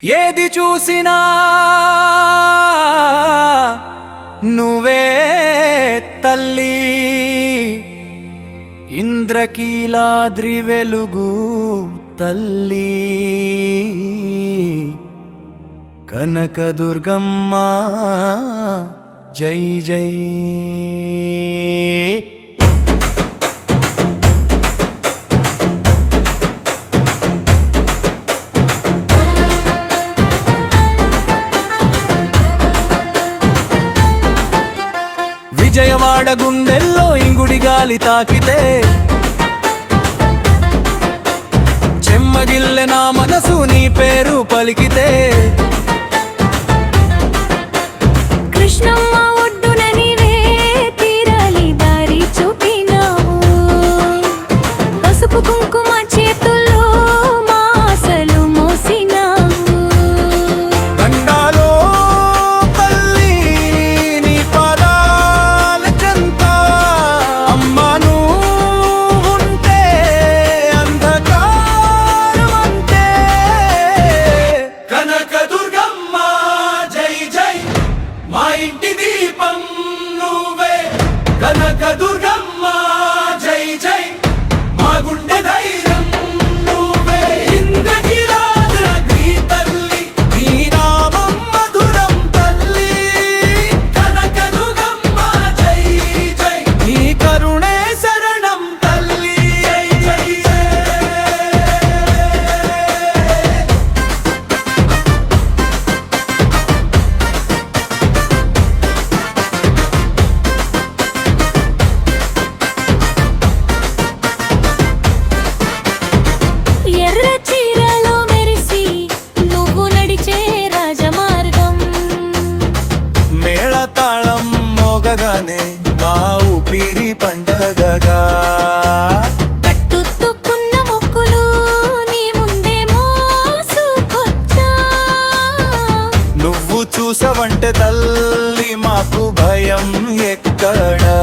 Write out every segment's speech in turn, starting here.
ఏది చూసినా నువ్వే తల్లి, ఇంద్రకీలాద్రి వెలుగు తల్లి, కనకదుర్గమ్మ జై జై. విజయవాడ గుండెల్లో ఇంగుడి గాలి తాకితే చెమ్మగిల్లె నా మనసు నీ పేరు పలికితే, కృష్ణమ్మ ఒడ్డున నీవే తీరాలి దారి చూపినావు, పసుపు కుంకుమ చేతుల్లో మాసలు మోసినావు. దండాలో తల్లి నీ పాదాల చెంత, అమ్మను ఉంటే అంధకారమంటే, కనకదుర్గమ్మ జై జై మా ఇంటి దీపం నువ్వే, కనకదుర్గమ్మ జై జై మా గుండె ధైర్యం నువ్వే, ఇంద్రకీలాద్రి తల్లి నీ నామం మధురం తల్లి, కనకదుర్గమ్మ జై జై నీ కరుణే శరణం తల్లి జై జై జై. ఎర్ర చీరలో మెరిసి నువ్వు నడిచే రాజమార్గం, మేళతాళం మోగగానే మా ఊపిరి పండగగా, కట్టుకున్న మొక్కులు నీ ముందే మోసుకొచ్చా. నువ్వు చూసవంటే తల్లి మాకు భయం ఎక్కడా.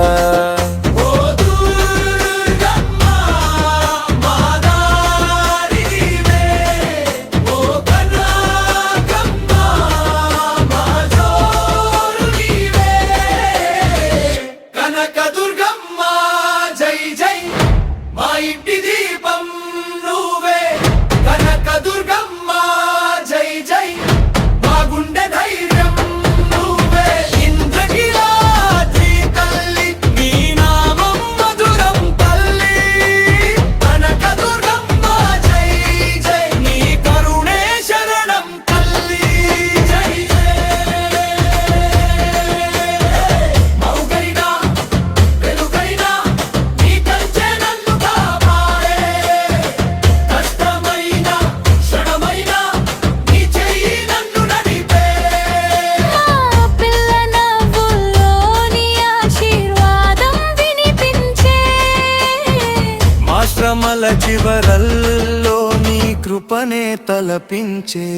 కనకదుర్గమ్మ జై జై మా ఇంటి దీపం నువ్వే, కనకదుర్గమ్మ జై జై మా గుండె ధైర్యం నువ్వే, ఇంద్రకీలాద్రి తల్లి నీ నామం మధురం తల్లి, కనకదుర్గమ్మ జై జై నీ కరుణే శరణం తల్లి జై జై. మౌగైనా వెలుగైనా నీ కంచె నన్ను కాపాడే, కష్టమైన క్షణమైన నీ చెయ్యి నన్ను నడిపే, మా పిల్ల నవ్వుల్లో నీ ఆశీర్వాదం వినిపించే, మా శ్రమల చివరల్లో నీ కృపనే తలపించే.